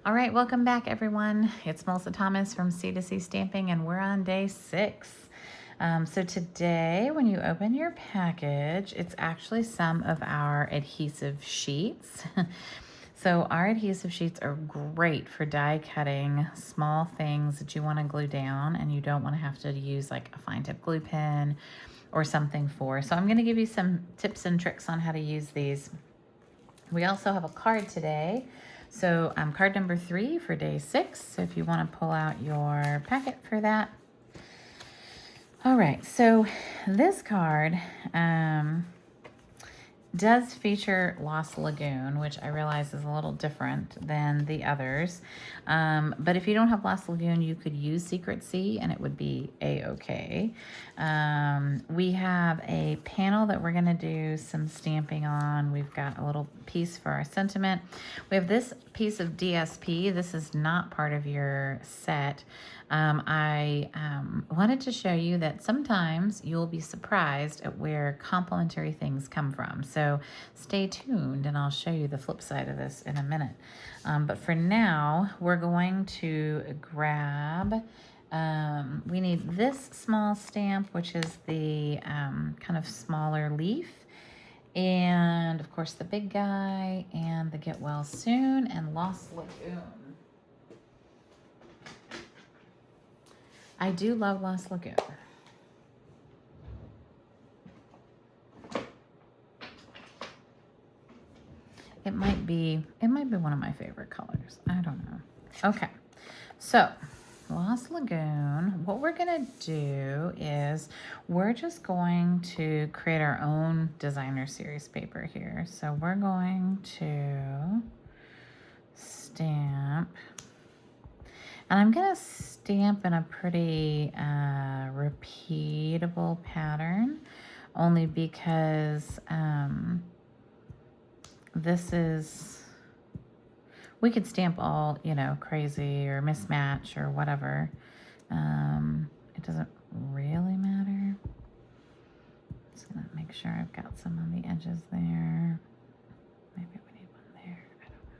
All right, welcome back, everyone. It's Melissa Thomas from C2C Stamping, and we're on day 6. So today, when you open your package, it's actually some of our adhesive sheets. So our adhesive sheets are great for die cutting small things that you want to glue down and you don't want to have to use like a fine tip glue pen or something for. So I'm going to give you some tips and tricks on how to use these. We also have a card today. So card number 3 for day 6. So if you want to pull out your packet for that. All right, so this card does feature Lost Lagoon, which I realize is a little different than the others. But if you don't have Lost Lagoon, you could use Secret Sea and it would be a-okay. We have a panel that we're going to do some stamping on. We've got a little piece for our sentiment. We have this piece of DSP. This is not part of your set. I wanted to show you that sometimes you'll be surprised at where complimentary things come from. So stay tuned and I'll show you the flip side of this in a minute. But for now, we're going to grab, we need this small stamp, which is the kind of smaller leaf. And of course the big guy and the Get Well Soon and Lost Lagoon. I do love Lost Lagoon. It might be one of my favorite colors. I don't know. Okay, so Lost Lagoon, what we're gonna do is we're just going to create our own designer series paper here. So we're going to stamp, and I'm gonna stamp in a pretty repeatable pattern, only because this is, we could stamp all, you know, crazy or mismatch or whatever. It doesn't really matter. Just gonna make sure I've got some on the edges there. Maybe we need one there. I don't know.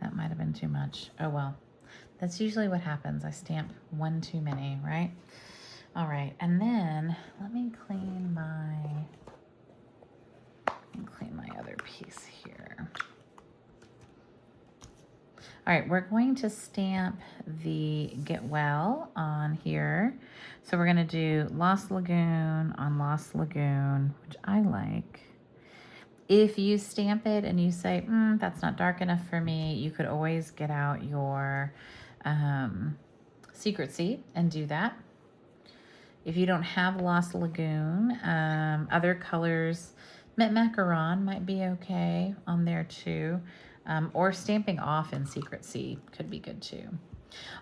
That might have been too much. Oh well. That's usually what happens. I stamp one too many, right? All right, and then let me clean my other piece here. All right, we're going to stamp the Get Well on here. So we're gonna do Lost Lagoon on Lost Lagoon, which I like. If you stamp it and you say, that's not dark enough for me, you could always get out your Secret Sea and do that. If you don't have Lost Lagoon, other colors, Mint Macaron might be okay on there too. Or stamping off in Secret Sea could be good too.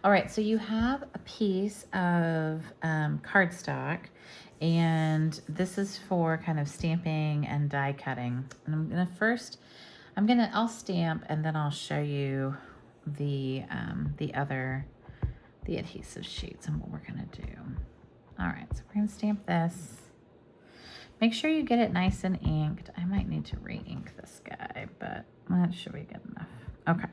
All right, so you have a piece of cardstock, and this is for kind of stamping and die cutting. And I'll stamp and then I'll show you the adhesive sheets and what we're gonna do. All right, so we're gonna stamp this. Make sure you get it nice and inked. I might need to re-ink this guy, but that should be good enough. Okay.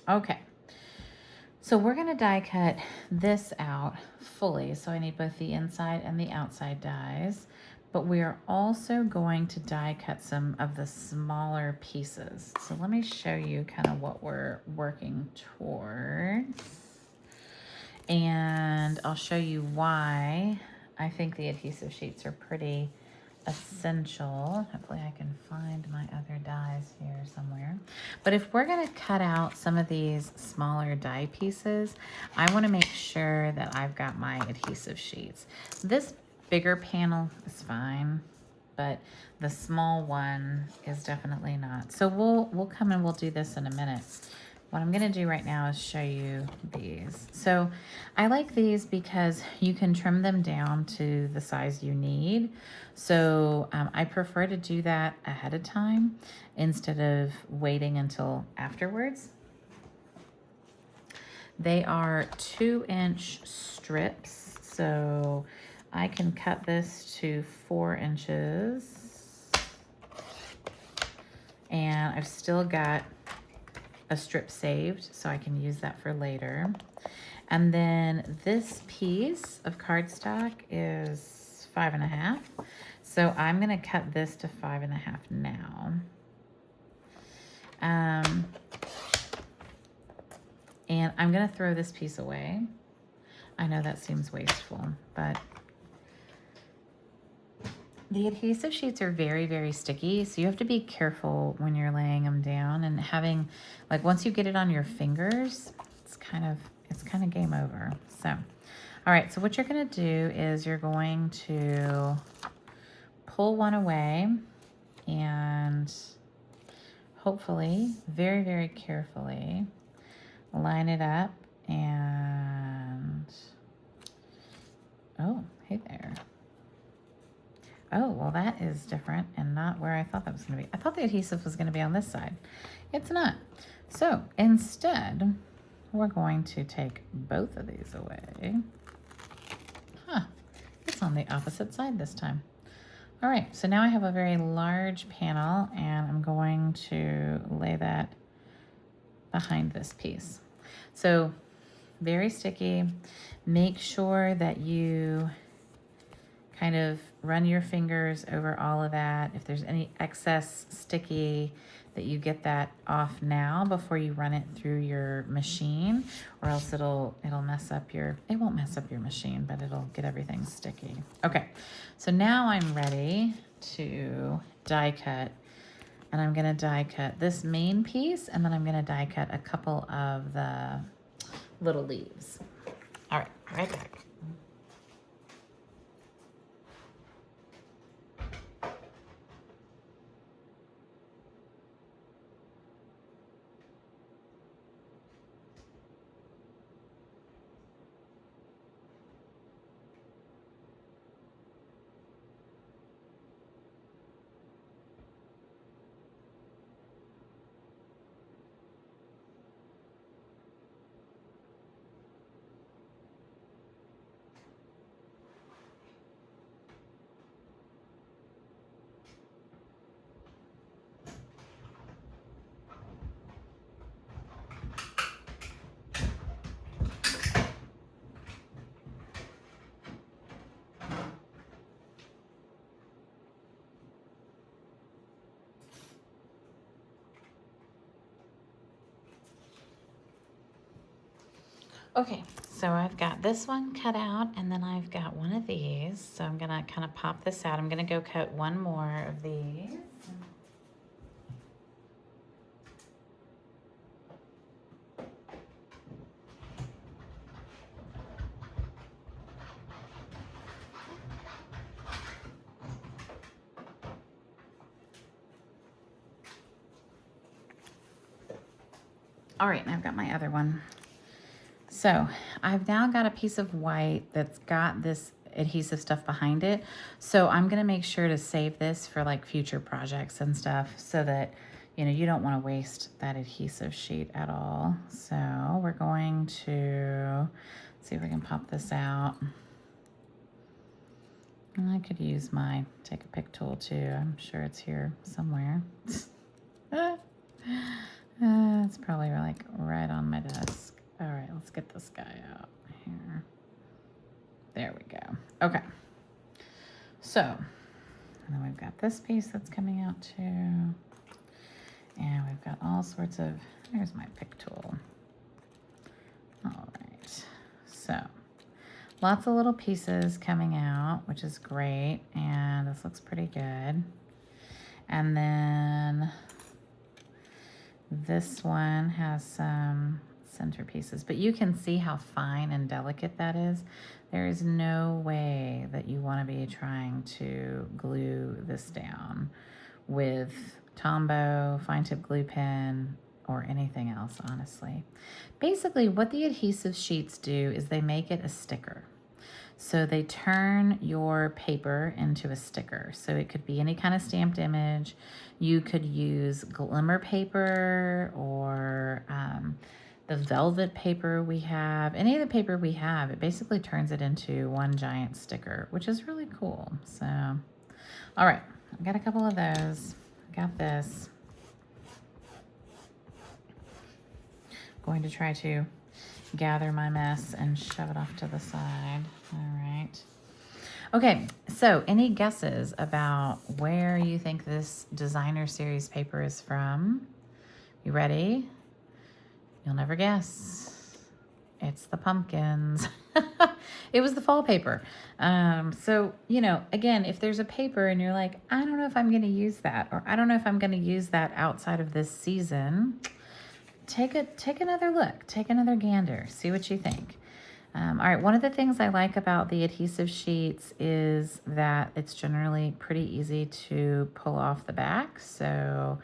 Okay. So we're gonna die cut this out fully. So I need both the inside and the outside dies, but we are also going to die cut some of the smaller pieces. So let me show you kind of what we're working towards. And I'll show you why I think the adhesive sheets are pretty essential. Hopefully I can find my other dies here somewhere. But if we're gonna cut out some of these smaller die pieces, I wanna make sure that I've got my adhesive sheets. This bigger panel is fine, but the small one is definitely not. So we'll come and we'll do this in a minute. What I'm gonna do right now is show you these. So I like these because you can trim them down to the size you need. So I prefer to do that ahead of time instead of waiting until afterwards. They are 2-inch strips. So I can cut this to 4 inches. And I've still got a strip saved, so I can use that for later. And then this piece of cardstock is 5.5. So I'm gonna cut this to 5.5 now. And I'm gonna throw this piece away. I know that seems wasteful, but the adhesive sheets are very, very sticky, so you have to be careful when you're laying them down and having, like, once you get it on your fingers, it's kind of game over. So, all right, so what you're gonna do is you're going to pull one away and hopefully, very, very carefully, line it up and, oh, hey there. Oh, well, that is different and not where I thought that was going to be. I thought the adhesive was going to be on this side. It's not. So instead, we're going to take both of these away. Huh, it's on the opposite side this time. All right, so now I have a very large panel and I'm going to lay that behind this piece. So very sticky. Make sure that you kind of run your fingers over all of that. If there's any excess sticky, that you get that off now before you run it through your machine, or else it'll mess up your, it won't mess up your machine, but it'll get everything sticky. Okay, so now I'm ready to die cut, and I'm gonna die cut this main piece, and then I'm gonna die cut a couple of the little leaves. All right, right back. Okay, so I've got this one cut out, and then I've got one of these. So I'm gonna kind of pop this out. I'm gonna go cut one more of these. All right, and I've got my other one. So I've now got a piece of white that's got this adhesive stuff behind it. So I'm gonna make sure to save this for like future projects and stuff so that, you know, you don't wanna waste that adhesive sheet at all. So we're going to see if we can pop this out. And I could use my take a pick tool too. I'm sure it's here somewhere. It's probably like right on my desk. All right, let's get this guy out here. There we go. Okay. So, and then we've got this piece that's coming out too. And we've got all sorts of, there's my pick tool. All right. So, lots of little pieces coming out, which is great. And this looks pretty good. And then this one has some center pieces, but you can see how fine and delicate that is. There is no way that you want to be trying to glue this down with Tombow, fine tip glue pen, or anything else, honestly. Basically, what the adhesive sheets do is they make it a sticker. So they turn your paper into a sticker. So it could be any kind of stamped image. You could use glimmer paper or the velvet paper we have, any of the paper we have, it basically turns it into one giant sticker, which is really cool. So, all right, I got a couple of those. Got this. Going to try to gather my mess and shove it off to the side. All right. Okay, so any guesses about where you think this designer series paper is from? You ready? You'll never guess. It's the pumpkins. It was the fall paper. So, you know, again, if there's a paper and you're like, I don't know if I'm going to use that, or I don't know if I'm going to use that outside of this season, take another look, take another gander, see what you think. All right, one of the things I like about the adhesive sheets is that it's generally pretty easy to pull off the back. So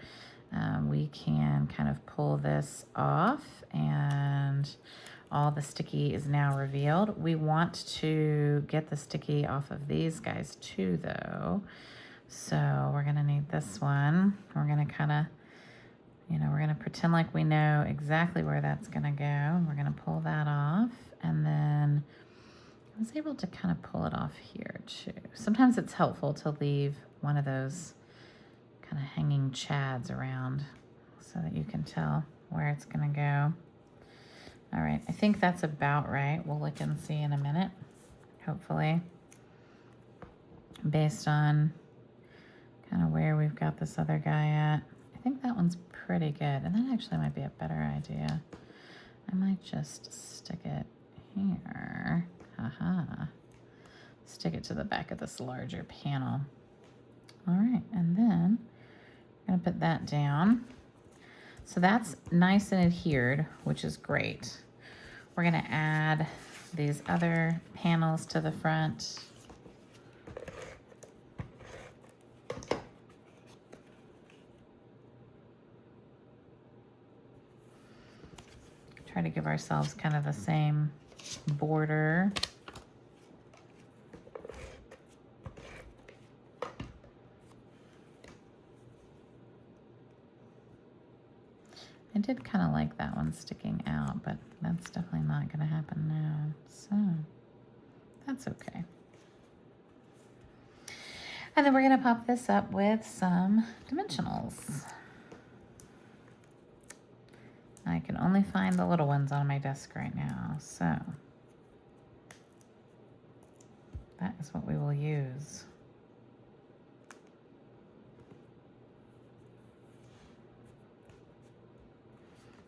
we can kind of pull this off and all the sticky is now revealed. We want to get the sticky off of these guys too though. So we're gonna need this one. We're gonna kind of, you know, we're gonna pretend like we know exactly where that's gonna go. We're gonna pull that off. And then I was able to kind of pull it off here too. Sometimes it's helpful to leave one of those kind of hanging chads around so that you can tell where it's gonna go. All right, I think that's about right. We'll look and see in a minute, hopefully, based on kind of where we've got this other guy at. I think that one's pretty good, and that actually might be a better idea. I might just stick it here. Haha. Stick it to the back of this larger panel. All right, and then I'm gonna put that down. So that's nice and adhered, which is great. We're gonna add these other panels to the front. Try to give ourselves kind of the same border. I did kind of like that one sticking out, but that's definitely not going to happen now. So that's okay. And then we're going to pop this up with some dimensionals. I can only find the little ones on my desk right now, so that is what we will use.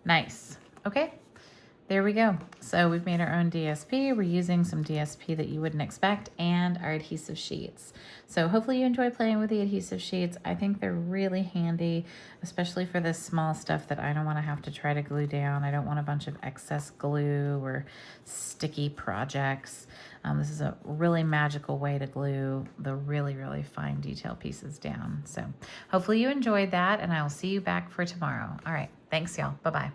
Nice. Okay, there we go. So we've made our own DSP. We're using some DSP that you wouldn't expect and our adhesive sheets. So hopefully you enjoy playing with the adhesive sheets. I think they're really handy, especially for this small stuff that I don't want to have to try to glue down. I don't want a bunch of excess glue or sticky projects. This is a really magical way to glue the really, really fine detail pieces down. So hopefully you enjoyed that, and I will see you back for tomorrow. All right, thanks y'all. Bye-bye.